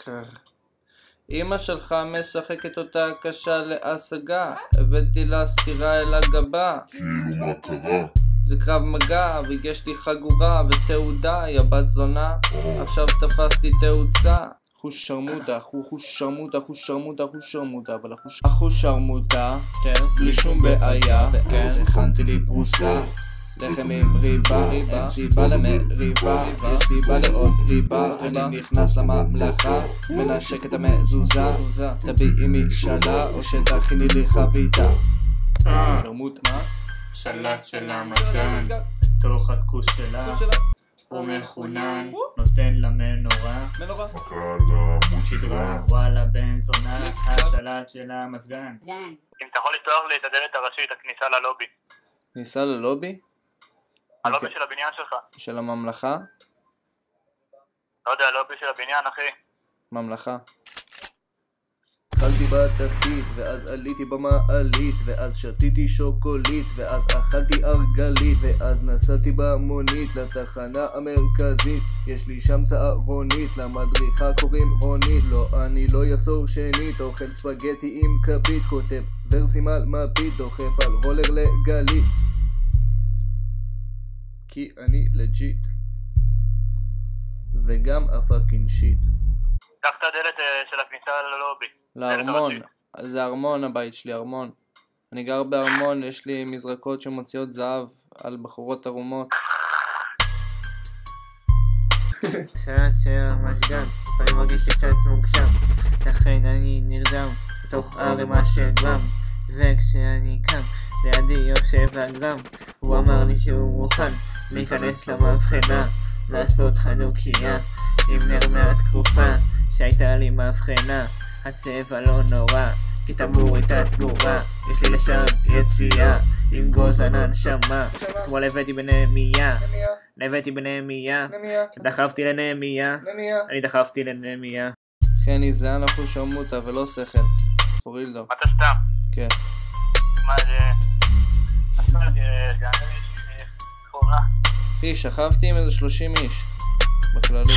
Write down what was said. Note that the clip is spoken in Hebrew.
קר. אמא שלך משחקת אותה קשה להשגה, הבאתי לה סטירה אל הגבה. כאילו מה קרה? זה קרב מגע, ויש לי חגורה ותעודה, יא בת זונה. עכשיו תפסתי תאוצה. אחוש שרמוטה, אחוש שרמוטה, אבל אחוש שרמוטה, כן, בלי שום בעיה, כן, הכנתי לי פרוסה, לחם עם ריבה, אין סיבה למריבה, יש סיבה לעוד ריבה, אני נכנס לממלכה, מנשק את המזוזה, תביאי משאלה, או שתכיני לי חביתה. שרמוטה, מה? שלט של המזגן, תוך הכוס שלה, הוא מחונן, נותן לה מנורה, מכה על עמוד שדרה. וואלה בן זונה, השלט של המזגן. אם אתה יכול לפתוח לי את הדלת הראשית, הכניסה ללובי. כניסה ללובי? הלובי של הבניין שלך. של הממלכה? לא יודע, הלובי של הבניין, אחי. ממלכה. אכלתי בתחתית, ואז עליתי במעלית, ואז שתיתי שוקולית, ואז אכלתי ארגלית, ואז נסעתי במונית לתחנה המרכזית. יש לי שם צהרונית, למדריכה קוראים רונית. לא, אני לא יחזור שנית, אוכל ספגטי עם כפית, כותב ורסים על מפית, דוחף על רולר לגלית, כי אני לג'יט וגם הפאקינג שיט. קח את הדלת של הכניסה ללובי. לארמון, זה ארמון הבית שלי, ארמון. אני גר בארמון, יש לי מזרקות שמוציאות זהב על בחורות ערומות. שלט של המזגן, לפעמים מרגיש לי קצת מוגזם, לכן אני נרדם בתוך ערימה של גרם, וכשאני קם לידי יושב הגרם, הוא אמר לי שהוא מוכן להיכנס למבחנה, לעשות חנוכיה עם נר מהתקופה שהייתה לי מבחנה. הצבע לא נורא, כי תמור הייתה סגורה, יש לי לשם יציאה עם גוזן הנשמה. אתמול הבאתי בנהמיה, דחפתי לנהמיה, אני דחפתי לנהמיה. חני זה אנחנו שרמוטה ולא שכל, פורילדו. אתה סתם? כן. מה זה? עכשיו זה חורה. אחי, שכבתי עם איזה 30 איש בכללי.